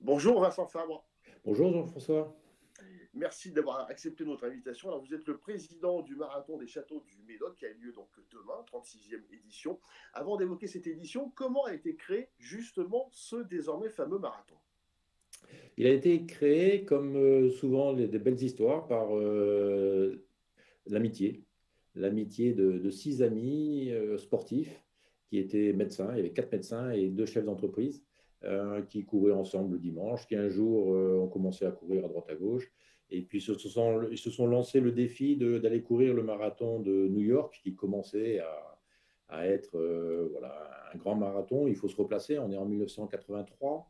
Bonjour Vincent Fabre, Bonjour Jean-François. merci d'avoir accepté notre invitation. Alors vous êtes le président du marathon des châteaux du Médoc qui a lieu donc demain, 36e édition. Avant d'évoquer cette édition, comment a été créé justement ce désormais fameux marathon? Il a été créé, comme souvent des belles histoires, par l'amitié. L'amitié de six amis sportifs qui étaient médecins. Il y avait quatre médecins et deux chefs d'entreprise qui couraient ensemble le dimanche, qui un jour ont commencé à courir à droite à gauche. Et puis ils se sont lancés le défi d'aller courir le marathon de New York qui commençait à être voilà, un grand marathon. Il faut se replacer, on est en 1983.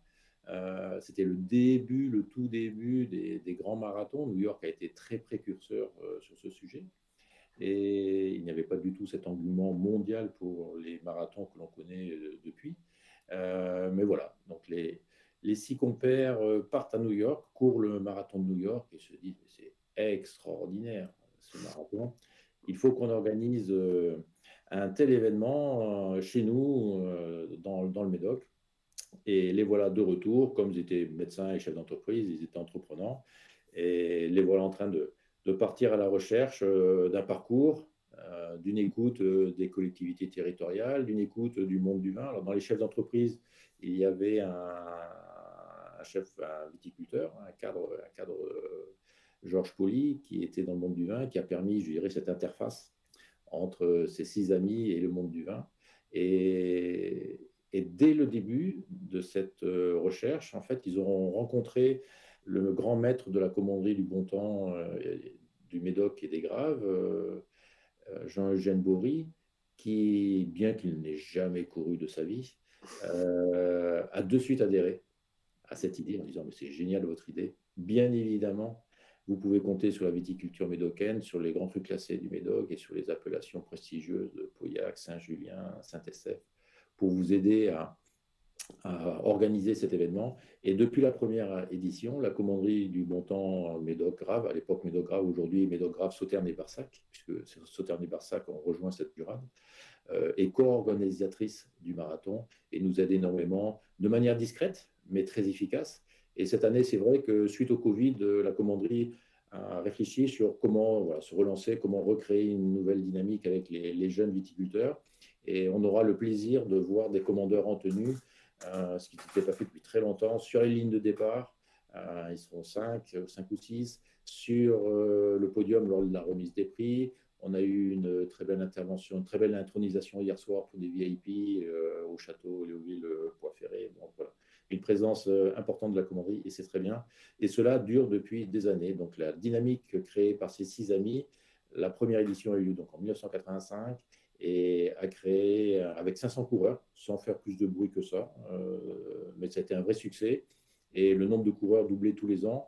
C'était le début, le tout début des grands marathons. New York a été très précurseur sur ce sujet. Et il n'y avait pas du tout cet engouement mondial pour les marathons que l'on connaît depuis. Mais voilà, donc les six compères partent à New York, courent le marathon de New York et se disent, mais c'est extraordinaire ce marathon. Il faut qu'on organise un tel événement chez nous, dans le Médoc. Et les voilà de retour, comme ils étaient médecins et chefs d'entreprise, ils étaient entreprenants. Et les voilà en train de partir à la recherche d'un parcours, d'une écoute des collectivités territoriales, d'une écoute du monde du vin. Alors, dans les chefs d'entreprise, il y avait un chef, un viticulteur, un cadre Georges Poli, qui était dans le monde du vin, qui a permis, je dirais, cette interface entre ses six amis et le monde du vin. Et, et dès le début de cette recherche, en fait, ils ont rencontré le grand maître de la commanderie du Bon Temps, du Médoc et des Graves, Jean-Eugène Bory, qui, bien qu'il n'ait jamais couru de sa vie, a de suite adhéré à cette idée en disant mais c'est génial votre idée. Bien évidemment, vous pouvez compter sur la viticulture médocaine, sur les grands crus classés du Médoc et sur les appellations prestigieuses de Pauillac, Saint-Julien, Saint-Estèphe pour vous aider à organiser cet événement. Et depuis la première édition, la commanderie du Bon Temps Médoc-Grave, à l'époque Médoc-Grave, aujourd'hui Médoc-Grave, Sauternes et Barsac, puisque Sauternes et Barsac ont rejoint cette jurade, est co-organisatrice du marathon et nous aide énormément, de manière discrète, mais très efficace. Et cette année, c'est vrai que suite au Covid, la commanderie a réfléchi sur comment voilà, se relancer, comment recréer une nouvelle dynamique avec les jeunes viticulteurs. Et on aura le plaisir de voir des commandeurs en tenue, ce qui n'était pas fait depuis très longtemps, sur les lignes de départ. Ils seront 5 ou 6 sur le podium lors de la remise des prix. On a eu une très belle intervention, une très belle intronisation hier soir pour des VIP au château Léoville Poix-Ferré. Donc voilà, une présence importante de la commanderie et c'est très bien. Et cela dure depuis des années. Donc la dynamique créée par ces six amis, la première édition a eu lieu donc en 1985 et a créé avec 500 coureurs, sans faire plus de bruit que ça. Mais ça a été un vrai succès. Et le nombre de coureurs doublait tous les ans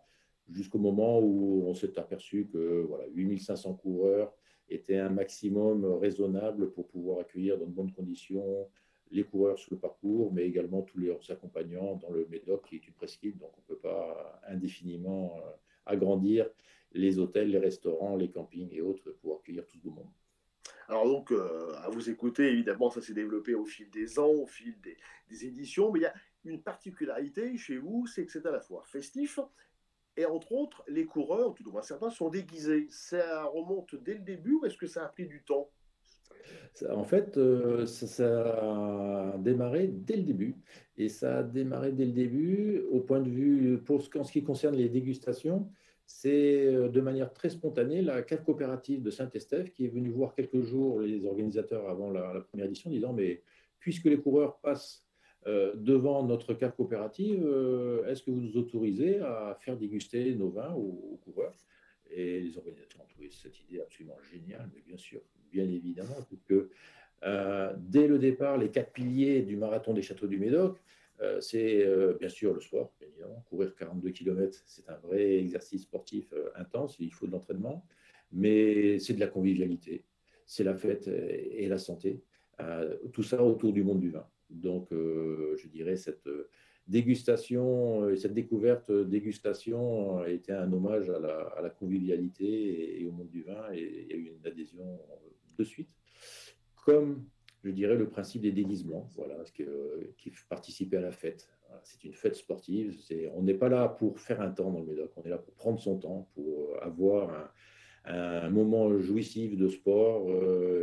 jusqu'au moment où on s'est aperçu que voilà, 8500 coureurs était un maximum raisonnable pour pouvoir accueillir dans de bonnes conditions les coureurs sur le parcours, mais également tous leurs accompagnants dans le Médoc, qui est une presqu'île, donc on ne peut pas indéfiniment agrandir les hôtels, les restaurants, les campings et autres pour accueillir tout ce beau monde. Alors donc, à vous écouter, évidemment, ça s'est développé au fil des ans, au fil des éditions, mais il y a une particularité chez vous, c'est que c'est à la fois festif, et entre autres, les coureurs, tout au moins certains, sont déguisés. Ça remonte dès le début ou est-ce que ça a pris du temps? En fait, ça a démarré dès le début. Et ça a démarré dès le début au point de vue, en ce qui concerne les dégustations, c'est de manière très spontanée la cave coopérative de Saint-Estèphe qui est venue voir quelques jours les organisateurs avant la première édition, disant, mais puisque les coureurs passent devant notre cave coopérative, est-ce que vous nous autorisez à faire déguster nos vins aux coureurs? Et les organisateurs ont trouvé cette idée absolument géniale, mais bien sûr, bien évidemment, puisque dès le départ, les quatre piliers du marathon des Châteaux du Médoc, c'est bien sûr le sport, bien évidemment. Courir 42 km, c'est un vrai exercice sportif intense, il faut de l'entraînement, mais c'est de la convivialité, c'est la fête et la santé. Tout ça autour du monde du vin. Donc, je dirais, cette dégustation, cette découverte dégustation était un hommage à la convivialité et au monde du vin, et il y a eu une adhésion de suite comme, je dirais, le principe des déguisements, voilà, qui participait à la fête. Voilà, c'est une fête sportive. On n'est pas là pour faire un temps dans le Médoc, on est là pour prendre son temps, pour avoir un moment jouissif de sport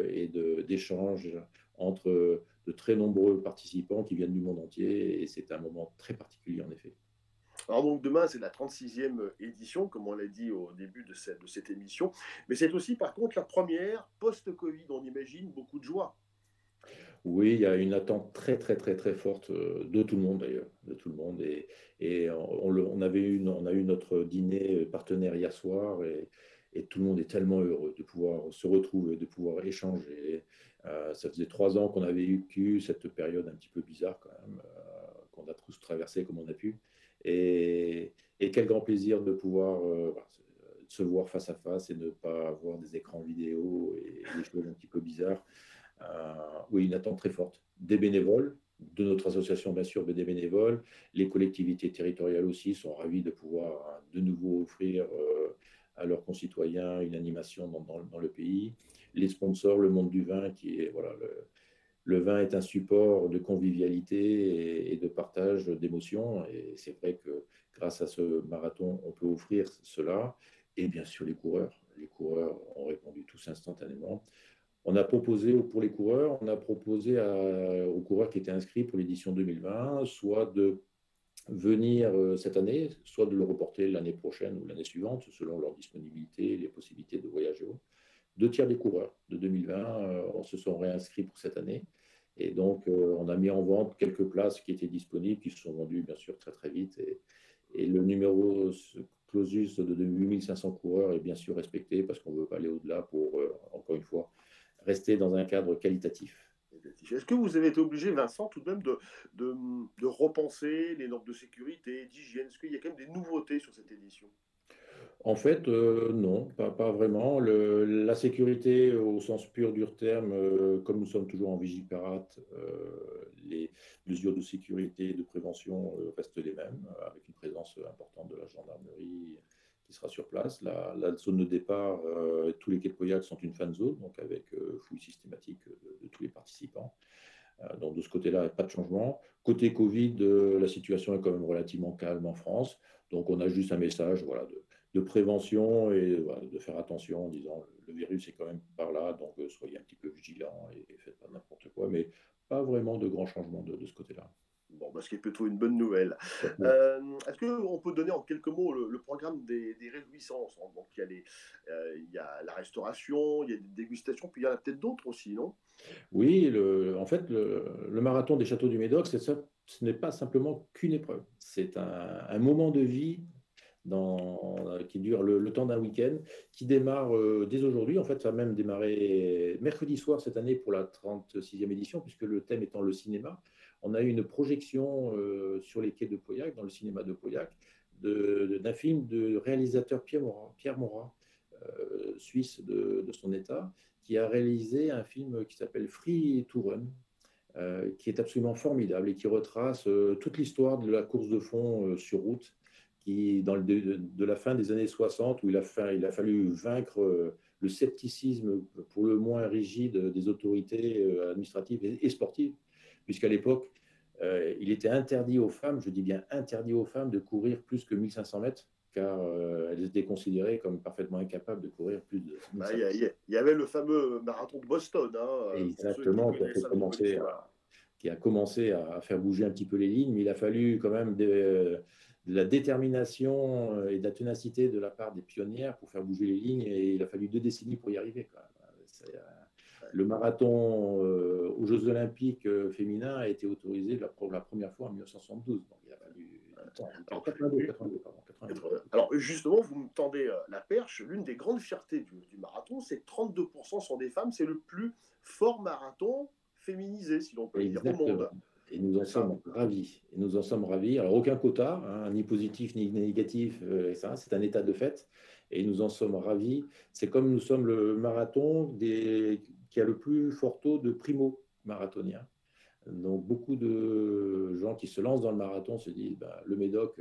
et d'échange entre de très nombreux participants qui viennent du monde entier. Et c'est un moment très particulier, en effet. Alors donc demain, c'est la 36e édition, comme on l'a dit au début de cette émission. Mais c'est aussi par contre la première post-Covid. On imagine beaucoup de joie. Oui, il y a une attente très, très, très, très forte de tout le monde d'ailleurs, de tout le monde. Et on a eu notre dîner partenaire hier soir et tout le monde est tellement heureux de pouvoir se retrouver, de pouvoir échanger. Ça faisait 3 ans qu'on avait vécu cette période un petit peu bizarre quand même, qu'on a tous traversé comme on a pu. Et, et quel grand plaisir de pouvoir voilà, se voir face à face et ne pas avoir des écrans vidéo et des choses un petit peu bizarres. Oui, une attente très forte des bénévoles, de notre association, bien sûr, mais des bénévoles. Les collectivités territoriales aussi sont ravies de pouvoir de nouveau offrir à leurs concitoyens une animation dans le pays. Les sponsors, le monde du vin, qui est, voilà, le vin est un support de convivialité et de partage d'émotions. Et c'est vrai que grâce à ce marathon, on peut offrir cela. Et bien sûr, les coureurs. Les coureurs ont répondu tous instantanément. On a proposé pour les coureurs, on a proposé aux coureurs qui étaient inscrits pour l'édition 2020, soit de venir cette année, soit de le reporter l'année prochaine ou l'année suivante, selon leur disponibilité et les possibilités de voyager. 2 tiers des coureurs de 2020 se sont réinscrits pour cette année. Et donc, on a mis en vente quelques places qui étaient disponibles, qui se sont vendues, bien sûr, très, très vite. Et le numéro clausus de 8500 coureurs est bien sûr respecté parce qu'on ne veut pas aller au-delà pour, encore une fois, rester dans un cadre qualitatif. Est-ce que vous avez été obligé, Vincent, tout de même de repenser les normes de sécurité, d'hygiène? Est-ce qu'il y a quand même des nouveautés sur cette édition? En fait, non, pas vraiment. La sécurité au sens pur du terme, comme nous sommes toujours en Vigipirate, les mesures de sécurité et de prévention restent les mêmes, avec une présence importante de la gendarmerie qui sera sur place. La zone de départ, tous les quais de Pauillac sont une fan zone, donc avec fouille systématique de tous les participants. Donc de ce côté-là, pas de changement. Côté Covid, la situation est quand même relativement calme en France. Donc on a juste un message voilà, de prévention et voilà, de faire attention en disant le virus est quand même par là, donc soyez un petit peu vigilants et faites pas n'importe quoi. Mais pas vraiment de grands changements de ce côté-là. Bon, bah, ce qui est plutôt une bonne nouvelle. Est-ce qu'on peut donner en quelques mots le programme des réjouissances? Donc, il y a la restauration, il y a des dégustations, puis il y en a peut-être d'autres aussi, non? Oui, en fait, le marathon des Châteaux du Médoc, ce n'est pas simplement qu'une épreuve. C'est un moment de vie qui dure le temps d'un week-end, qui démarre dès aujourd'hui. En fait, ça a même démarré mercredi soir cette année pour la 36e édition, puisque le thème étant le cinéma. On a eu une projection sur les quais de Pauillac, dans le cinéma de Pauillac, d'un film de réalisateur Pierre Morat, suisse de son état, qui a réalisé un film qui s'appelle Free to Run, qui est absolument formidable et qui retrace toute l'histoire de la course de fond sur route, qui, de la fin des années 60, où il a fallu vaincre le scepticisme pour le moins rigide des autorités administratives et sportives, puisqu'à l'époque, il était interdit aux femmes, je dis bien interdit aux femmes, de courir plus que 1500 mètres, car elles étaient considérées comme parfaitement incapables de courir plus de Bah, 1500 mètres. il y avait le fameux marathon de Boston, hein, pour ceux qui Exactement, connaissent un petit peu l'histoire. qui a commencé à faire bouger un petit peu les lignes, mais il a fallu quand même de la détermination et de la ténacité de la part des pionnières pour faire bouger les lignes, et il a fallu 2 décennies pour y arriver, quand même. Le marathon aux Jeux Olympiques féminins a été autorisé pour la première fois en 1972. Donc il a fallu du temps. Alors, 82, pardon, 82. alors, justement, vous me tendez la perche. L'une des grandes fiertés du marathon, c'est que 32% sont des femmes. C'est le plus fort marathon féminisé, si l'on peut le dire, au Exactement. monde. Et nous en C'est ça? sommes ravis. Et nous en sommes ravis. Alors, aucun quota, hein, ni positif ni négatif, ça, c'est un état de fait. Et nous en sommes ravis. C'est comme nous sommes le marathon qui a le plus fort taux de primo-marathoniens. Donc, beaucoup de gens qui se lancent dans le marathon se disent le Médoc,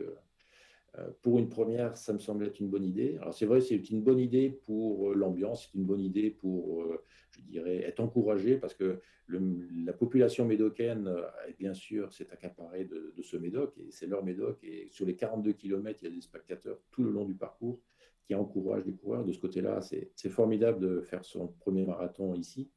Pour une première, ça me semble être une bonne idée. Alors c'est vrai, c'est une bonne idée pour l'ambiance, c'est une bonne idée pour, je dirais, être encouragé parce que la population médocaine, bien sûr, s'est accaparée de ce médoc et c'est leur médoc. Et sur les 42 kilomètres, il y a des spectateurs tout le long du parcours qui encouragent les coureurs. De ce côté-là, c'est formidable de faire son premier marathon ici.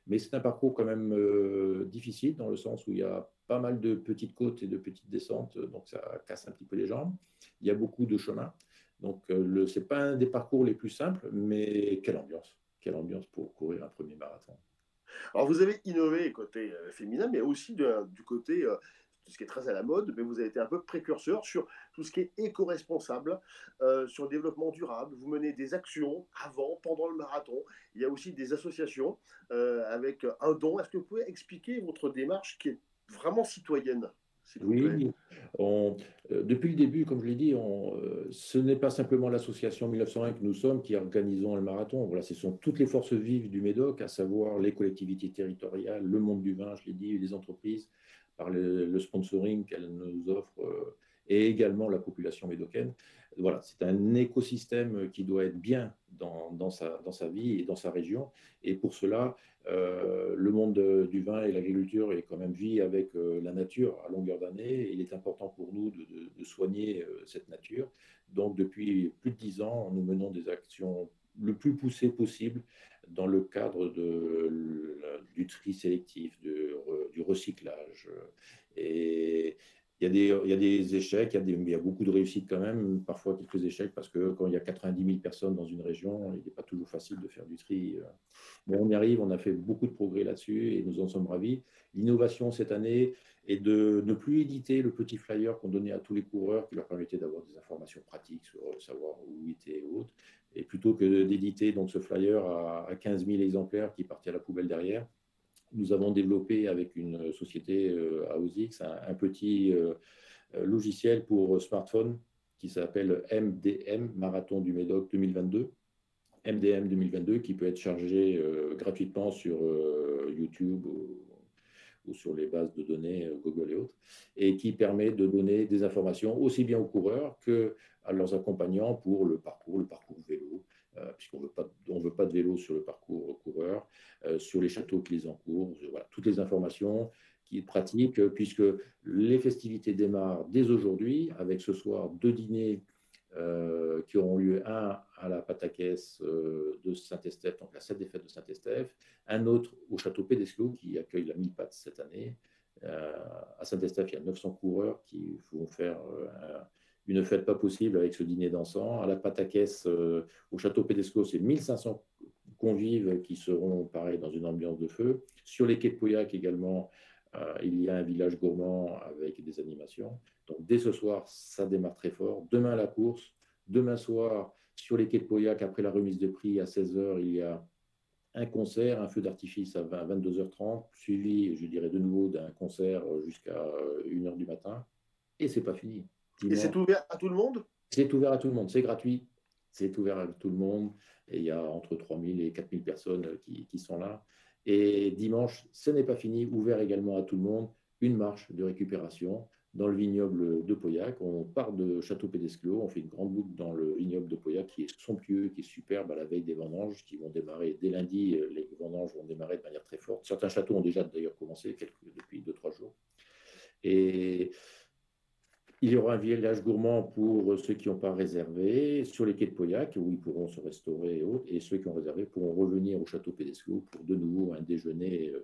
Mais c'est un parcours quand même difficile dans le sens où il y a pas mal de petites côtes et de petites descentes, donc ça casse un petit peu les jambes. Il y a beaucoup de chemin. Donc, ce n'est pas un des parcours les plus simples, mais quelle ambiance! Quelle ambiance pour courir un premier marathon. Alors, vous avez innové côté féminin, mais aussi du côté, tout ce qui est très à la mode, mais vous avez été un peu précurseur sur tout ce qui est éco-responsable, sur le développement durable. Vous menez des actions avant, pendant le marathon. Il y a aussi des associations avec un don. Est-ce que vous pouvez expliquer votre démarche qui est vraiment citoyenne, s'il vous plaît? Oui, depuis le début, comme je l'ai dit, ce n'est pas simplement l'association 1901 que nous sommes qui organisons le marathon. Voilà, ce sont toutes les forces vives du Médoc, à savoir les collectivités territoriales, le monde du vin, je l'ai dit, les entreprises, par le sponsoring qu'elles nous offrent, et également la population médocaine. Voilà, c'est un écosystème qui doit être bien dans sa vie et dans sa région. Et pour cela, le monde du vin et l'agriculture est quand même vie avec la nature à longueur d'année. Il est important pour nous de soigner cette nature. Donc, depuis plus de 10 ans, nous menons des actions le plus poussées possible dans le cadre du tri sélectif, du recyclage. Et il y a des échecs, il y a beaucoup de réussites quand même, parfois quelques échecs, parce que quand il y a 90 000 personnes dans une région, il n'est pas toujours facile de faire du tri. Mais on y arrive, on a fait beaucoup de progrès là-dessus et nous en sommes ravis. L'innovation cette année est de ne plus éditer le petit flyer qu'on donnait à tous les coureurs qui leur permettait d'avoir des informations pratiques sur savoir où ils étaient et autres. Et plutôt que d'éditer donc ce flyer à 15 000 exemplaires qui partaient à la poubelle derrière, nous avons développé avec une société AOSX un petit logiciel pour smartphone qui s'appelle MDM, Marathon du Médoc 2022. MDM 2022 qui peut être chargé gratuitement sur YouTube ou sur les bases de données Google et autres, et qui permet de donner des informations aussi bien aux coureurs qu'à leurs accompagnants pour le parcours vélo, puisqu'on ne veut pas de vélo sur le parcours coureur, sur les châteaux qui les encourent, voilà, toutes les informations qui pratiquent, puisque les festivités démarrent dès aujourd'hui, avec ce soir 2 dîners qui auront lieu, un à la Pataquès de Saint-Estèphe, donc la salle des fêtes de Saint-Estèphe, un autre au château Pédesclos qui accueille la Mille-Pattes cette année. À Saint-Estèphe, il y a 900 coureurs qui vont faire une fête pas possible avec ce dîner dansant. À la Pataquès, au château Pédesclos, c'est 1500 convives qui seront, pareil, dans une ambiance de feu. Sur les quais de Pauillac également, il y a un village gourmand avec des animations. Donc dès ce soir, ça démarre très fort. Demain, la course. Demain soir, sur les quais de Pauillac, après la remise de prix à 16h, il y a un concert, un feu d'artifice à 22h30, suivi, je dirais de nouveau, d'un concert jusqu'à 1h du matin. Et c'est pas fini. Et c'est Dimanche, ouvert à tout le monde? c'est ouvert à tout le monde, c'est gratuit, c'est ouvert à tout le monde. Et il y a entre 3000 et 4000 personnes qui sont là. Et dimanche, ce n'est pas fini, ouvert également à tout le monde, une marche de récupération dans le vignoble de Pauillac. On part de Château-Pédesclos, on fait une grande boucle dans le vignoble de Pauillac qui est somptueux, qui est superbe à la veille des vendanges qui vont démarrer dès lundi. Les vendanges vont démarrer de manière très forte. Certains châteaux ont déjà d'ailleurs commencé depuis 2-3 jours. Et il y aura un village gourmand pour ceux qui n'ont pas réservé sur les quais de Pauillac, où ils pourront se restaurer et autres. Et ceux qui ont réservé pourront revenir au château Pédesclos pour de nouveau un déjeuner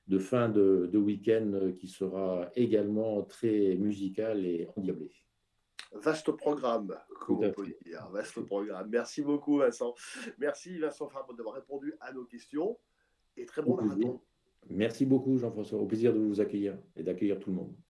de fin de week-end qui sera également très musical et endiablé. Vaste programme, Tout comme on à peut fait. dire. Vaste programme. Merci beaucoup, Vincent. Merci, Vincent Fabre, d'avoir répondu à nos questions. Et très Au bon plaisir. marathon. Merci beaucoup, Jean-François. Au plaisir de vous accueillir et d'accueillir tout le monde.